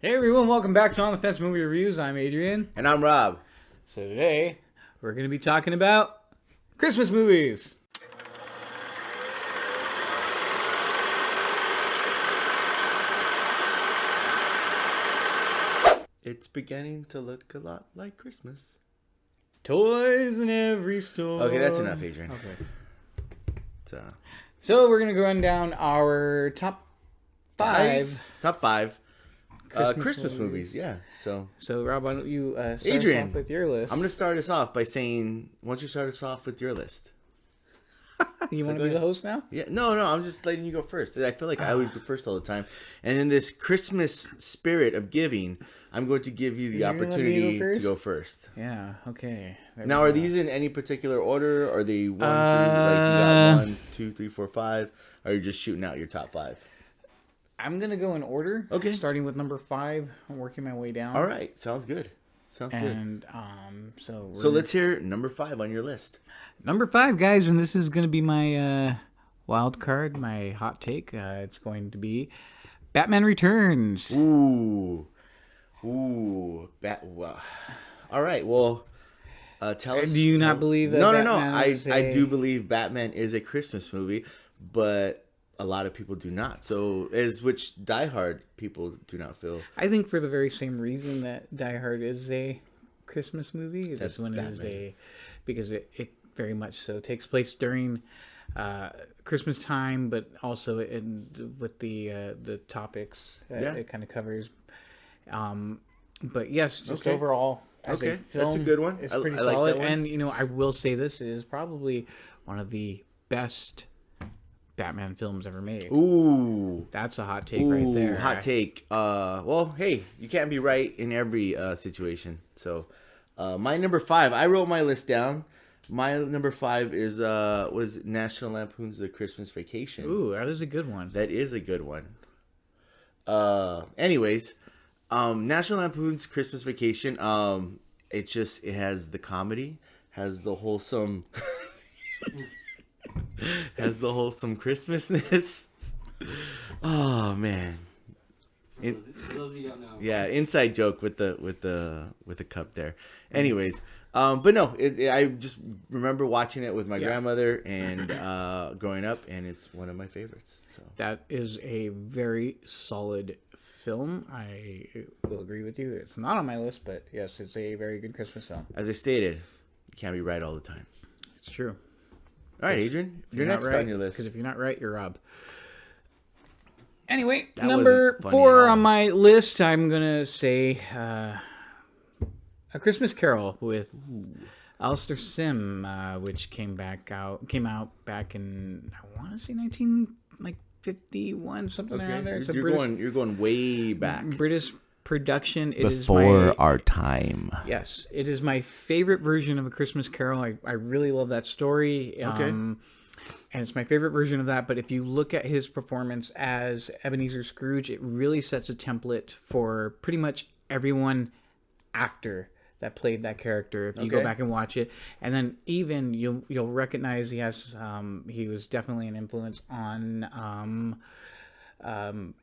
Hey everyone, welcome back to On the Fence Movie Reviews. I'm Adrian. And I'm Rob. So today, we're going to be talking about Christmas movies. It's beginning to look a lot like Christmas. Toys in every store. Okay, that's enough, Adrian. Okay. So we're going to go run down our top five. Top five. Christmas Christmas movies. movies, yeah. So Rob, why don't you start Adrian, us off with your list? I'm going to start us off by saying, why don't you start us off with your list? You want to go be the ahead. host now? Yeah, no, I'm just letting you go first. I feel like I always go first all the time. And in this Christmas spirit of giving, I'm going to give you the You're gonna let me opportunity go first? to go first. Yeah, okay. There Now, we are go. these in any particular order? Are they one through, like, you got 1, 2, 3, 4, 5? Or are you just shooting out your top 5? I'm going to go in order. Okay. Starting with number 5 and working my way down. All right, sounds good. Sounds good. And so So let's hear number 5 on your list. number 5, guys, and this is going to be my wild card, my hot take. It's going to be Batman Returns. Ooh. All right, well, tell us. Do you not believe that No. Batman is I a- do believe Batman is a Christmas movie, but a lot of people do not. So, which diehard people do not feel. I think for the very same reason that Die Hard is a Christmas movie. That's This one is Batman. because it very much so takes place during Christmas time, but also with the topics Yeah. it kind of covers. But yes, just Okay. overall, as Okay, a film, that's a good one. It's I pretty like that solid, one. and I will say this is probably one of the best Batman films ever made. Ooh. That's a hot take right there. Hot take. Well, hey, you can't be right in every situation. So, my number 5, I wrote my list down. My number 5 is was National Lampoon's The Christmas Vacation. Ooh, that is a good one. That is a good one. Anyways, National Lampoon's Christmas Vacation. It has the comedy, has the wholesome, has the wholesome Christmasness. Oh man. For those of you who don't know. Yeah, inside joke with the cup there. Anyways, but no, I just remember watching it with my grandmother and growing up, and it's one of my favorites. So That is a very solid film. I will agree with you. It's not on my list, but yes, it's a very good Christmas film. as I stated, you can't be right all the time. It's true. All right, Adrian, you're not next right, on your list. Because if you're not right, you're Rob. Anyway, That number wasn't funny 4 at all. on my list, I'm gonna say A Christmas Carol with Alistair Sim, which came out back in, I want to say 1951, something around there. It's a You're going way back. British production. It is my our time. Yes, it is my favorite version of A Christmas Carol. I really love that story. Okay. And it's my favorite version of that. But if you look at his performance as Ebenezer Scrooge, it really sets a template for pretty much everyone after that played that character. If you go Okay. back and watch it, and then even you'll recognize he was definitely an influence on the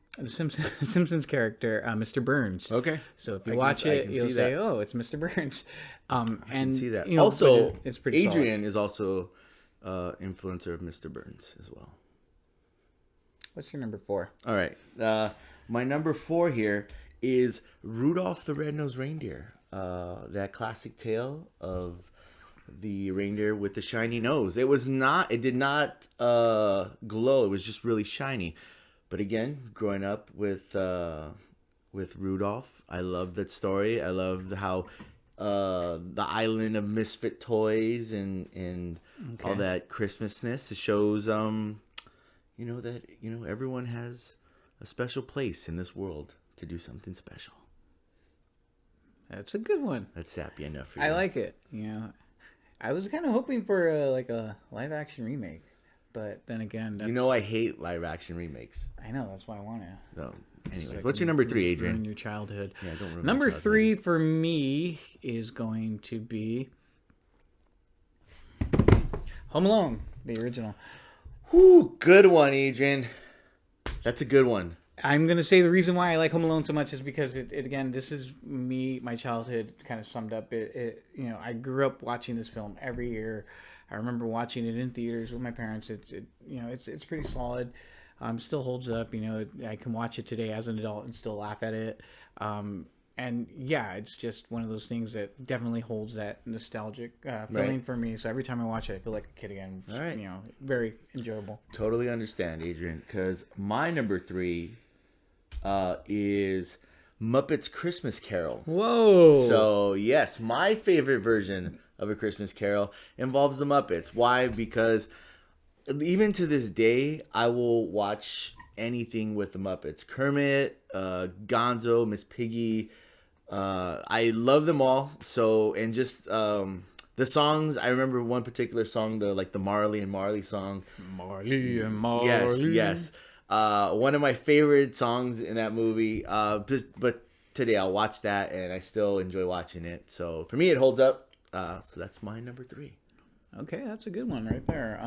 Simpsons character, Mr. Burns. Okay. So if you I watch can it, see you'll say, that. "Oh, it's Mr. Burns." And I can see that. but Also, it's pretty solid. Adrian is also influencer of Mr. Burns as well. What's your number 4? All right. My number 4 here is Rudolph the Red-Nosed Reindeer. That classic tale of the reindeer with the shiny nose. It did not glow. It was just really shiny. But again, growing up with Rudolph, I love that story. I love how the island of misfit toys and all that Christmasness. It shows that everyone has a special place in this world to do something special. That's a good one. That's sappy enough for you. I like it. I was kind of hoping for a live action remake, but then again, that's, I hate live action remakes. I know that's why I want to. So, anyways, what's your number 3, Adrian? Ruin your childhood. Yeah, don't ruin my Number childhood. 3 for me is going to be Home Alone, the original. Whoo, good one, Adrian. That's a good one. I'm gonna say the reason why I like Home Alone so much is because it again, this is me, my childhood kind of summed up. I grew up watching this film every year. I remember watching it in theaters with my parents. It's pretty solid. Still holds up. I can watch it today as an adult and still laugh at it. And yeah, it's just one of those things that definitely holds that nostalgic feeling for me. So every time I watch it, I feel like a kid again. All right. Very enjoyable. Totally understand, Adrian, because my number 3 is Muppets Christmas Carol. Whoa. So, yes, my favorite version of A Christmas Carol involves the Muppets. Why? Because even to this day, I will watch anything with the Muppets. Kermit, Gonzo, Miss Piggy. I love them all. So, and just the songs, I remember one particular song, the Marley and Marley song. Marley and Marley. Yes. One of my favorite songs in that movie. But today I'll watch that and I still enjoy watching it. So for me, it holds up. So that's my number 3. Okay, that's a good one right there.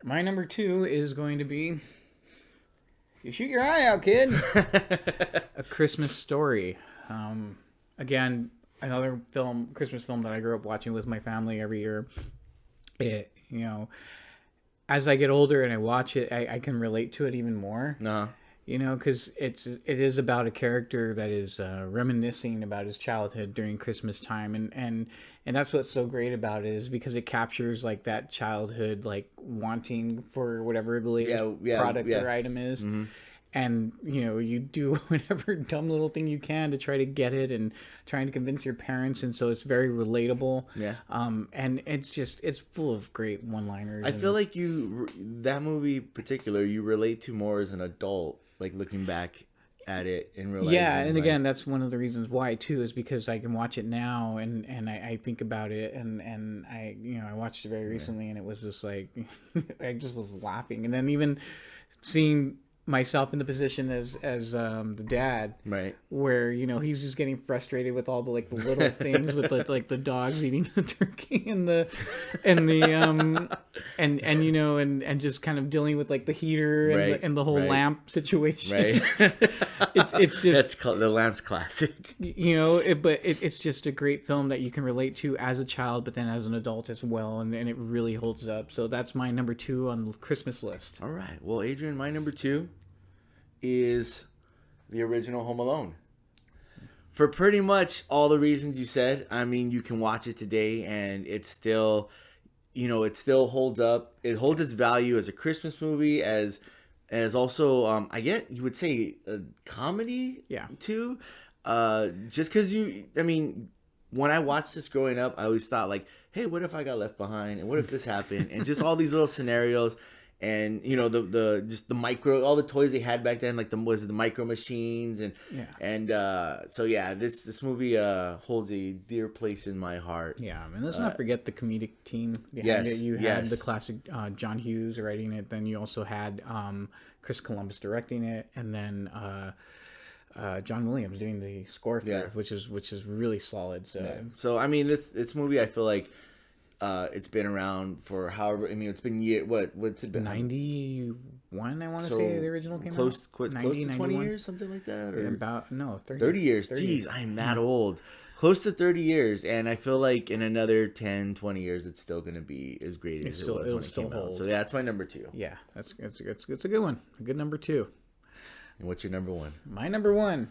My number 2 is going to be, you shoot your eye out, kid. A Christmas Story. Again, another Christmas film that I grew up watching with my family every year. As I get older and I watch it, I can relate to it even more. Because it is about a character that is reminiscing about his childhood during Christmas time, and that's what's so great about it is because it captures like that childhood, like wanting for whatever the latest product or item is. Mm-hmm. And you do whatever dumb little thing you can to try to get it, and trying to convince your parents, and so it's very relatable. And it's full of great one-liners. I feel like that movie in particular you relate to more as an adult, like looking back at it and realizing. Yeah, and again, that's one of the reasons why too, is because I can watch it now and I think about it, and I watched it very recently, and it was just like I just was laughing, and then even seeing myself in the position as the dad, right, where he's just getting frustrated with all the little things with the dogs eating the turkey and just kind of dealing with the heater and the whole lamp situation. Right. it's just the lamp's classic. But it's just a great film that you can relate to as a child, but then as an adult as well, and it really holds up. So that's my number 2 on the Christmas list. All right. Well, Adrian, my number 2 is the original Home Alone. For pretty much all the reasons you said. I mean, you can watch it today and it still holds up. It holds its value as a Christmas movie, as also, you would say a comedy too. Just because when I watched this growing up, I always thought hey, what if I got left behind? And what if this happened? And just all these little scenarios. And the micro, all the toys they had back then, the micro machines, this movie holds a dear place in my heart. Yeah, I mean, let's not forget the comedic team behind it. You had the classic John Hughes writing it, then you also had Chris Columbus directing it, and then John Williams doing the score for it, which is really solid. So I mean, this movie, I feel like. It's been around for however. I mean, it's been what's it been? 91, I want to say the original came out. Close to 20 years, something like that, or about 30 years. 30 Jeez, I'm that old. Close to 30 years, and I feel like in another 10, 20 years, it's still going to be as great as it was when it came out. So yeah, that's my number 2. Yeah, it's a good one. A good number 2. And what's your number 1? My number 1.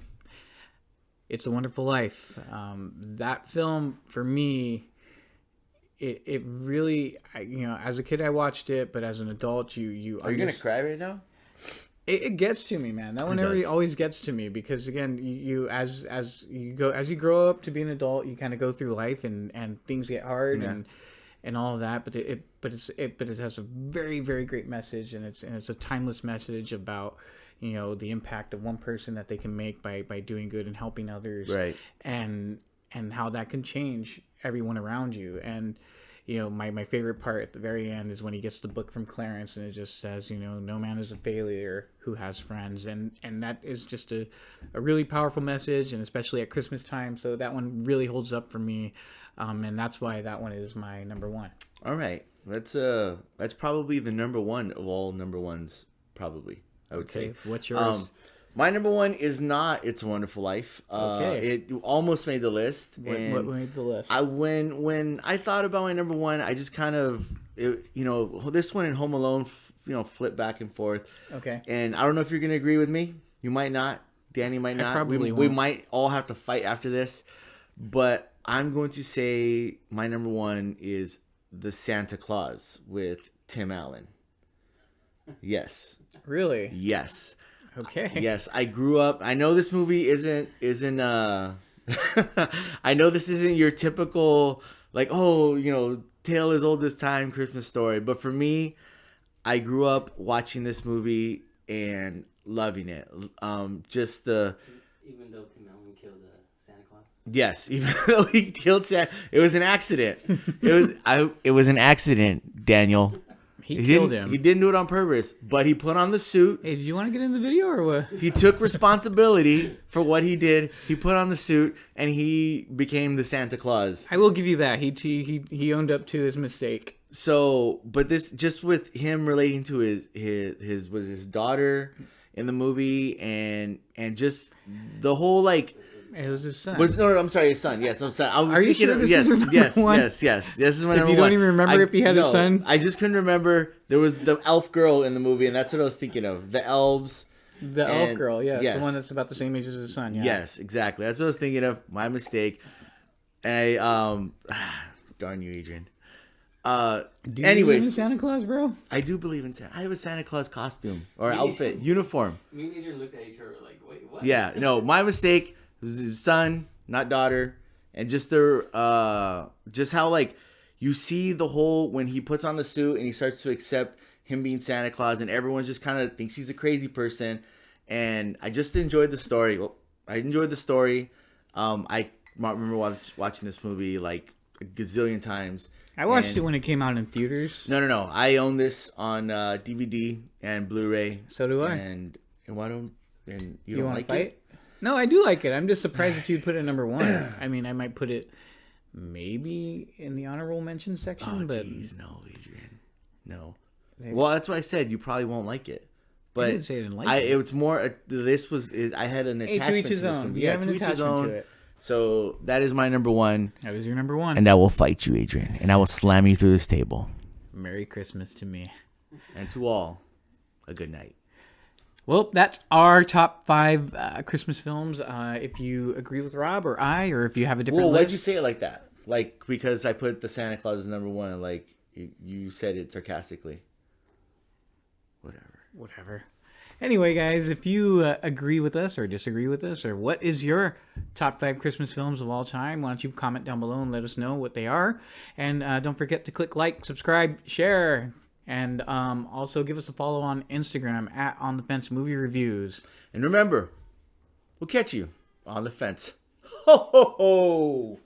It's a Wonderful Life. That film for me. It really, as a kid I watched it, but as an adult, Are you gonna cry right now? It gets to me, man. That one always gets to me because again, as you grow up to be an adult, you kind of go through life and things get hard and all of that. But it has a very, very great message, and it's a timeless message about the impact of one person that they can make by doing good and helping others, right? And how that can change everyone around you. And my favorite part at the very end is when he gets the book from Clarence and it just says no man is a failure who has friends, and that is just a really powerful message, and especially at Christmas time. So that one really holds up for me, and that's why that one is my number 1. All right, that's probably the number 1 of all number 1s, probably. I would say. What's yours? My number one is not It's a Wonderful Life. Okay. It almost made the list. What and made the list? when I thought about my number one, I just kind of, this one and Home Alone, flip back and forth. Okay. And I don't know if you're going to agree with me. You might not. Danny might not. probably We won't. might all have to fight after this. But I'm going to say my number one is The Santa Claus with Tim Allen. Yes. Really? Yes. Okay. Yes, I grew up. I know this movie isn't I know this isn't your typical like, tale as old as time Christmas story, but for me, I grew up watching this movie and loving it. Just the Even though Tim Allen killed Santa Claus. Yes, even though he killed Santa, it was an accident. It was an accident, Daniel. He killed him. He didn't do it on purpose, but he put on the suit. Hey, did you want to get in the video or what? He took responsibility for what he did. He put on the suit and he became the Santa Claus. I will give you that. He owned up to his mistake. So, but this just with him relating to his daughter in the movie and just the whole like. It was his son. No, I'm sorry, his son. Yes, I'm sorry. I was Are you thinking sure of, this yes, is your number yes, one? yes. This is my If number you don't one. even remember if he had a son? I just couldn't remember. There was the elf girl in the movie, and that's what I was thinking of. The elves. The elf And- girl, yes, yes. the one that's about the same age as his son. Yeah. Yes, exactly. That's what I was thinking of. My mistake. And I darn you, Adrian. Do you believe in Anyways, Santa Claus, bro? I do believe in Santa. I have a Santa Claus costume or outfit, uniform. Me and Adrian looked at each other like, wait, what? Yeah, no, my mistake was his son, not daughter, and just just how like you see the whole when he puts on the suit and he starts to accept him being Santa Claus, and everyone just kind of thinks he's a crazy person, and I just enjoyed the story. I enjoyed the story. I remember watching this movie like a gazillion times. I watched And- it when it came out in theaters. No. I own this on DVD and Blu-ray. So do I. And why don't and you You don't want like to fight? it? No, I do like it. I'm just surprised that you'd put it number one. I mean, I might put it maybe in the honorable mention section, Oh, but jeez, no, Adrian, no. They- Well, that's why I said you probably won't like it. But I didn't say I didn't like it. It was more. I had an Hey, attachment to each to his this own. movie. You Yeah, have an to each his attachment own. to it. So that is my number one, That was your number one. and I will fight you, Adrian, and I will slam you through this table. Merry Christmas to me. And to all, a good night. Well, that's our top 5 Christmas films. If you agree with Rob or I, or if you have a different Well, why'd list. you say it like that? Like because I put the Santa Claus as number one, like you said it sarcastically. Whatever. Anyway, guys, if you agree with us or disagree with us, or what is your top 5 Christmas films of all time, why don't you comment down below and let us know what they are. And don't forget to click like, subscribe, share, and also give us a follow on Instagram at On The Fence Movie Reviews. And remember, we'll catch you on the fence. Ho ho ho!